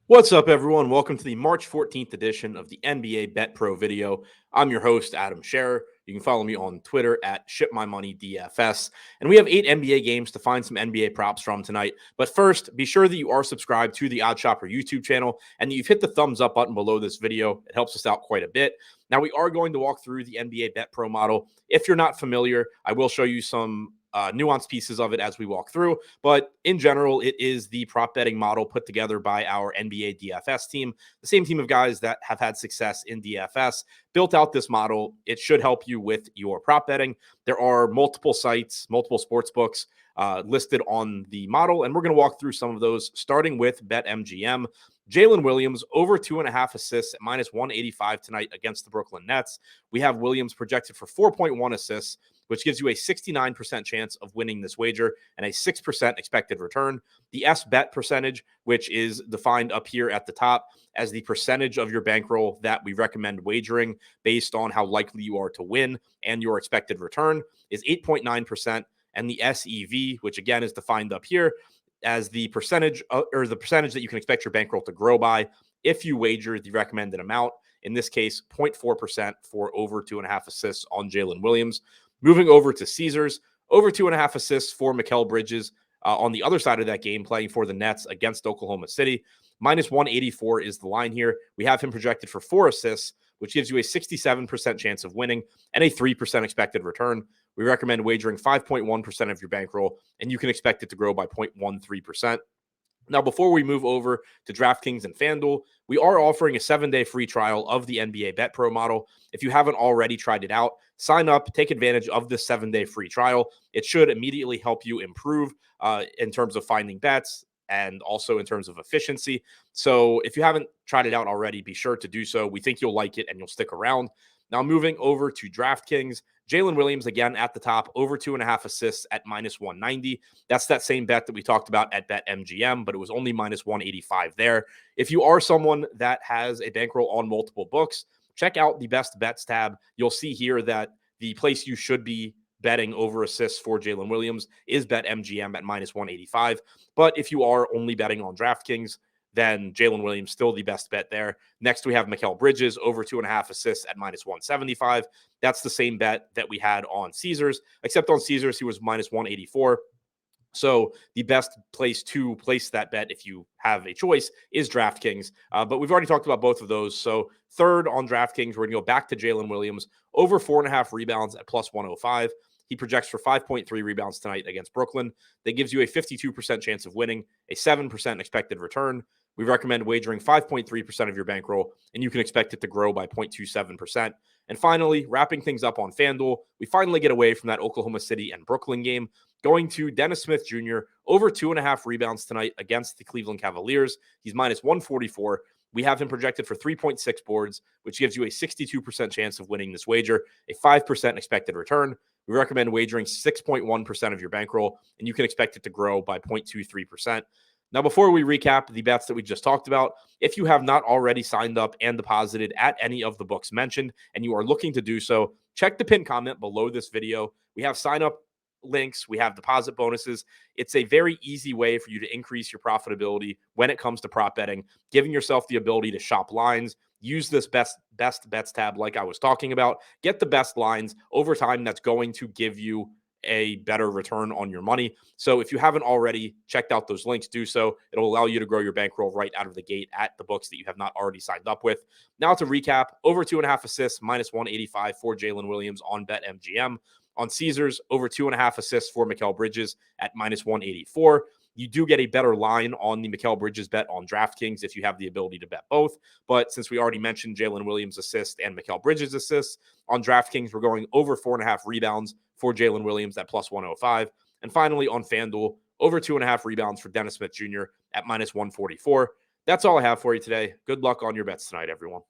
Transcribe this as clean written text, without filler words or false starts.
What's up, everyone? Welcome to the March 14th edition of the NBA Bet Pro video. I'm your host, Adam Scherer. You can follow me on Twitter at ShipMyMoneyDFS. And we have 8 NBA games to find some NBA props from tonight. But first, be sure that you are subscribed to the OddsShopper YouTube channel and that you've hit the thumbs up button below this video. It helps us out quite a bit. Now, we are going to walk through the NBA Bet Pro model. If you're not familiar, I will show you some nuanced pieces of it as we walk through. But in general, it is the prop betting model put together by our NBA DFS team, the same team of guys that have had success in DFS, built out this model. It should help you with your prop betting. There are multiple sites, multiple sports books listed on the model, and we're going to walk through some of those, starting with BetMGM. Jalen Williams over 2.5 assists at minus 185 tonight against the Brooklyn Nets. We have Williams projected for 4.1 assists, which gives you a 69% chance of winning this wager and a 6% expected return. The S-bet percentage, which is defined up here at the top as the percentage of your bankroll that we recommend wagering based on how likely you are to win and your expected return, is 8.9%. And the SEV, which again is defined up here as the percentage that you can expect your bankroll to grow by if you wager the recommended amount. In this case, 0.4% for over 2.5 assists on Jalen Williams. Moving over to Caesars, over 2.5 assists for Mikal Bridges on the other side of that game, playing for the Nets against Oklahoma City. Minus 184 is the line here. We have him projected for 4 assists, which gives you a 67% chance of winning and a 3% expected return. We recommend wagering 5.1% of your bankroll, and you can expect it to grow by 0.13%. Now, before we move over to DraftKings and FanDuel, we are offering a 7-day free trial of the NBA Bet Pro model. If you haven't already tried it out, sign up, take advantage of this 7-day free trial. It should immediately help you improve in terms of finding bets and also in terms of efficiency. So if you haven't tried it out already, be sure to do so. We think you'll like it and you'll stick around. Now, moving over to DraftKings, Jalen Williams, again, at the top, over 2.5 assists at minus 190. That's that same bet that we talked about at BetMGM, but it was only minus 185 there. If you are someone that has a bankroll on multiple books, check out the best bets tab. You'll see here that the place you should be betting over assists for Jalen Williams is BetMGM at minus 185. But if you are only betting on DraftKings, then Jalen Williams still the best bet there. Next, we have Mikal Bridges over 2.5 assists at minus 175. That's the same bet that we had on Caesars, except on Caesars, he was minus 184. So the best place to place that bet, if you have a choice, is DraftKings. But we've already talked about both of those. So third on DraftKings, we're going to go back to Jalen Williams, over 4.5 rebounds at plus 105. He projects for 5.3 rebounds tonight against Brooklyn. That gives you a 52% chance of winning, a 7% expected return. We recommend wagering 5.3% of your bankroll, and you can expect it to grow by 0.27%. And finally, wrapping things up on FanDuel, we finally get away from that Oklahoma City and Brooklyn game, going to Dennis Smith Jr., over 2.5 rebounds tonight against the Cleveland Cavaliers. He's minus 144. We have him projected for 3.6 boards, which gives you a 62% chance of winning this wager, a 5% expected return. We recommend wagering 6.1% of your bankroll, and you can expect it to grow by 0.23%. Now, before we recap the bets that we just talked about, if you have not already signed up and deposited at any of the books mentioned and you are looking to do so, check the pinned comment below this video. We have sign up links, we have deposit bonuses. It's a very easy way for you to increase your profitability when it comes to prop betting, giving yourself the ability to shop lines, use this best bets tab like I was talking about, get the best lines over time. That's going to give you a better return on your money. So if you haven't already checked out those links, do so. It'll allow you to grow your bankroll right out of the gate at the books that you have not already signed up with. Now to recap, over 2.5 assists, minus 185 for Jalen Williams on BetMGM. On Caesars, over 2.5 assists for Mikal Bridges at minus 184. You do get a better line on the Mikal Bridges bet on DraftKings if you have the ability to bet both. But since we already mentioned Jalen Williams' assist and Mikal Bridges' assists, on DraftKings, we're going over 4.5 rebounds for Jalen Williams at plus 105. And finally, on FanDuel, over 2.5 rebounds for Dennis Smith Jr. at minus 144. That's all I have for you today. Good luck on your bets tonight, everyone.